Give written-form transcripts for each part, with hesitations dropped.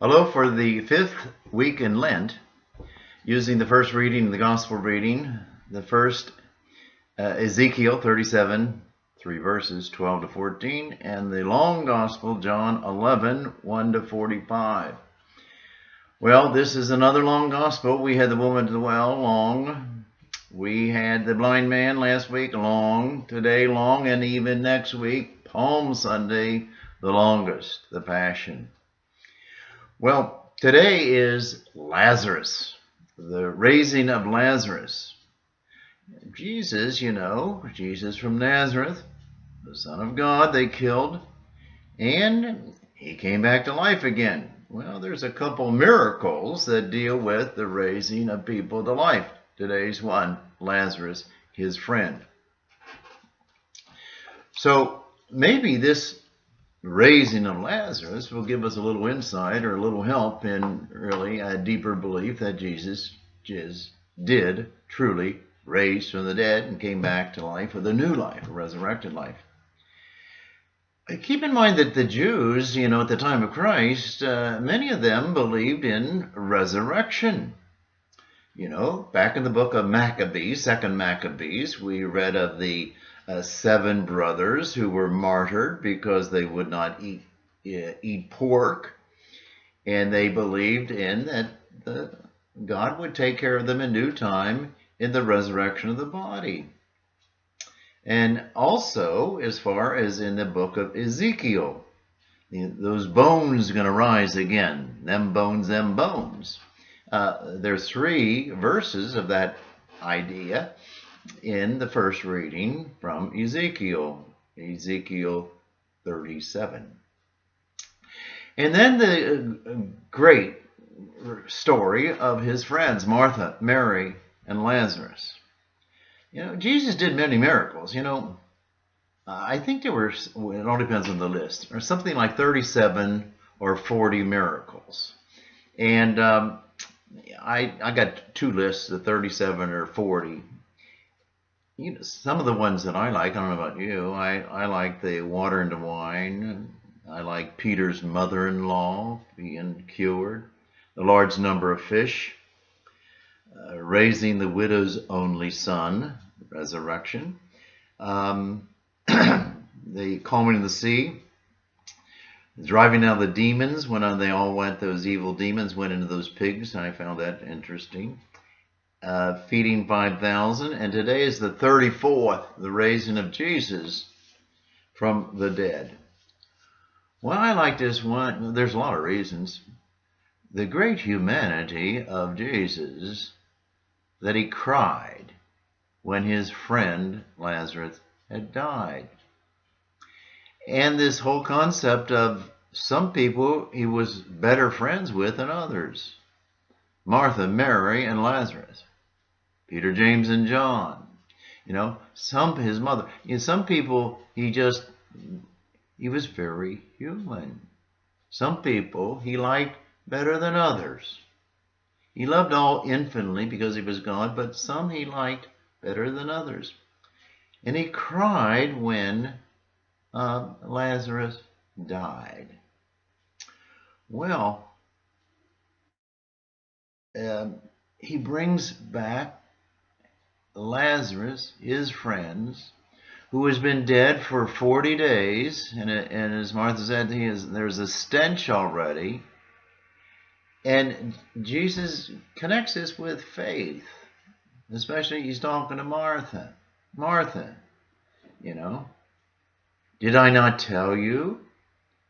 Hello, for the fifth week in Lent, using the first reading in the Gospel reading, the first Ezekiel 37, 3 verses, 12 to 14, and the long Gospel, John 11, 1 to 45. Well, this is another long Gospel. We had the woman at the well, long. We had the blind man last week, long. Today, long. And even next week, Palm Sunday, the longest, the Passion. Well, today is Lazarus, the raising of Lazarus. Jesus, Jesus from Nazareth, the Son of God they killed, and he came back to life again. Well, there's a couple miracles that deal with the raising of people to life. Today's one, Lazarus, his friend. So maybe this raising of Lazarus will give us a little insight or a little help in really a deeper belief that Jesus did truly raise from the dead and came back to life with a new life, a resurrected life. Keep in mind that the Jews, at the time of Christ, many of them believed in resurrection. Back in the book of Maccabees, 2nd Maccabees, we read of the 7 brothers who were martyred because they would not eat pork, and they believed in that God would take care of them in due time in the resurrection of the body. And also, as far as in the book of Ezekiel, those bones are going to rise again. Them bones, them bones. There's 3 verses of that idea in the first reading from Ezekiel 37. And then the great story of his friends, Martha, Mary, and Lazarus. Jesus did many miracles. I think there were, it all depends on the list, or something like 37 or 40 miracles. And I got 2 lists, the 37 or 40. Some of the ones that I like, I don't know about you, I like the water into wine. I like Peter's mother-in-law being cured, the large number of fish, raising the widow's only son, resurrection, the calming of the sea, driving out the demons when they all went, those evil demons went into those pigs. I found that interesting. Feeding 5,000, and today is the 34th, the raising of Jesus from the dead. Well, I like this one. There's a lot of reasons. The great humanity of Jesus, that he cried when his friend Lazarus had died. And this whole concept of some people he was better friends with than others. Martha, Mary, and Lazarus. Peter, James, and John. His mother. Some people he was very human. Some people he liked better than others. He loved all infinitely because he was God, but some he liked better than others. And he cried when Lazarus died. Well, he brings back Lazarus, his friends, who has been dead for 40 days, and as Martha said, there's a stench already. And Jesus connects this with faith, especially he's talking to Martha. Martha, did I not tell you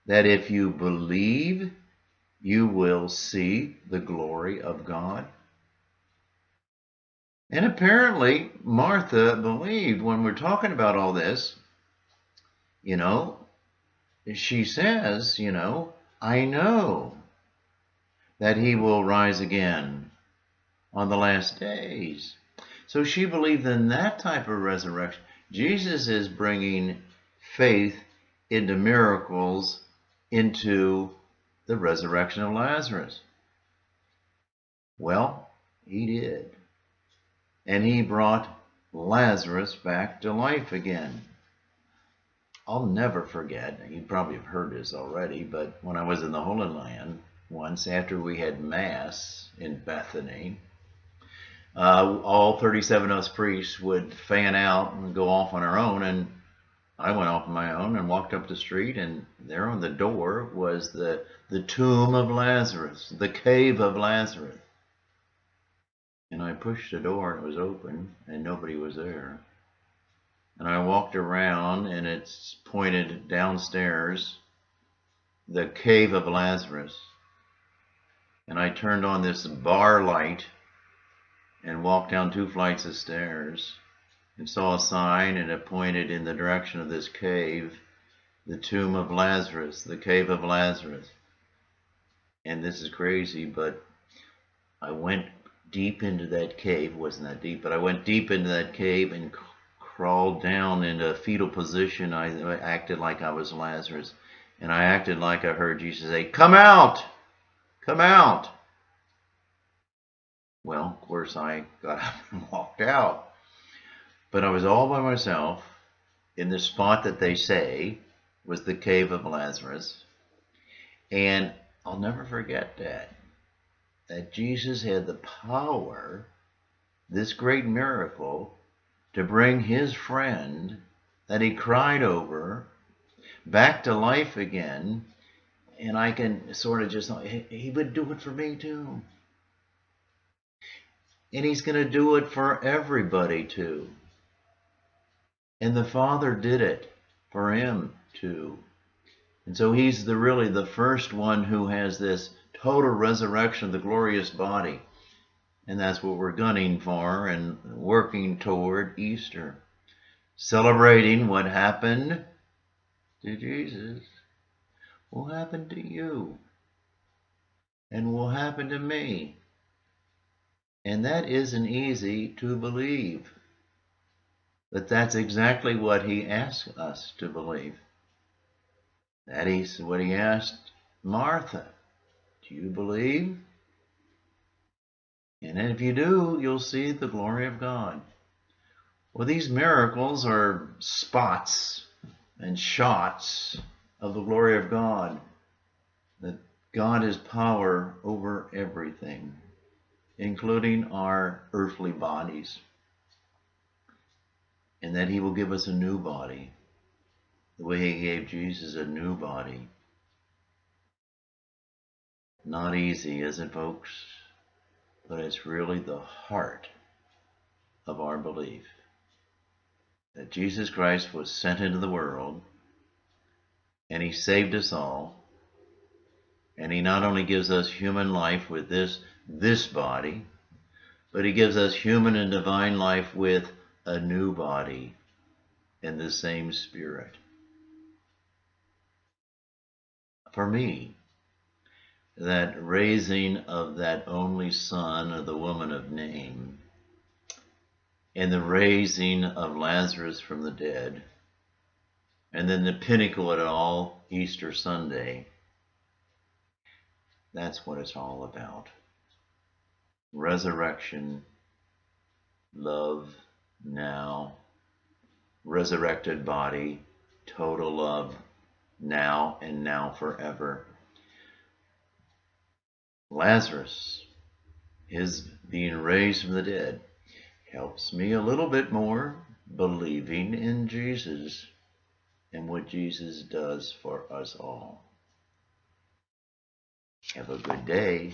that if you believe, you will see the glory of God? And apparently, Martha believed when we're talking about all this, she says, I know that he will rise again on the last days. So she believed in that type of resurrection. Jesus is bringing faith into miracles, into the resurrection of Lazarus. Well, he did. And he brought Lazarus back to life again. I'll never forget, you probably have heard this already, but when I was in the Holy Land, once after we had Mass in Bethany, all 37 of us priests would fan out and go off on our own, and I went off on my own and walked up the street, and there on the door was the tomb of Lazarus, the cave of Lazarus. And I pushed the door and it was open and nobody was there. And I walked around and it's pointed downstairs, the cave of Lazarus. And I turned on this bar light and walked down 2 flights of stairs and saw a sign, and it pointed in the direction of this cave, the tomb of Lazarus, the cave of Lazarus. And this is crazy, but I went deep into that cave. It wasn't that deep, but I went deep into that cave and crawled down into a fetal position. I acted like I was Lazarus, and I acted like I heard Jesus say, "Come out! Come out!" Well, of course, I got up and walked out. But I was all by myself in the spot that they say was the cave of Lazarus. And I'll never forget that Jesus had the power, this great miracle, to bring his friend that he cried over back to life again. And I can sort of just, he would do it for me too. And he's going to do it for everybody too. And the Father did it for him too. And so he's really the first one who has this total resurrection of the glorious body. And that's what we're gunning for and working toward Easter. Celebrating what happened to Jesus will happen to you and will happen to me. And that isn't easy to believe. But that's exactly what he asks us to believe. That is what he asked Martha. Do you believe? And if you do, you'll see the glory of God. Well, these miracles are spots and shots of the glory of God. That God has power over everything, including our earthly bodies. And that he will give us a new body, the way he gave Jesus a new body. Not easy, is it, folks? But it's really the heart of our belief that Jesus Christ was sent into the world and he saved us all. And he not only gives us human life with this body, but he gives us human and divine life with a new body in the same Spirit. For me, that raising of that only son of the woman of Nain, and the raising of Lazarus from the dead, and then the pinnacle of it all, Easter Sunday, that's what it's all about. Resurrection, love now, resurrected body, total love now and now forever. Lazarus, his being raised from the dead, helps me a little bit more believing in Jesus and what Jesus does for us all. Have a good day.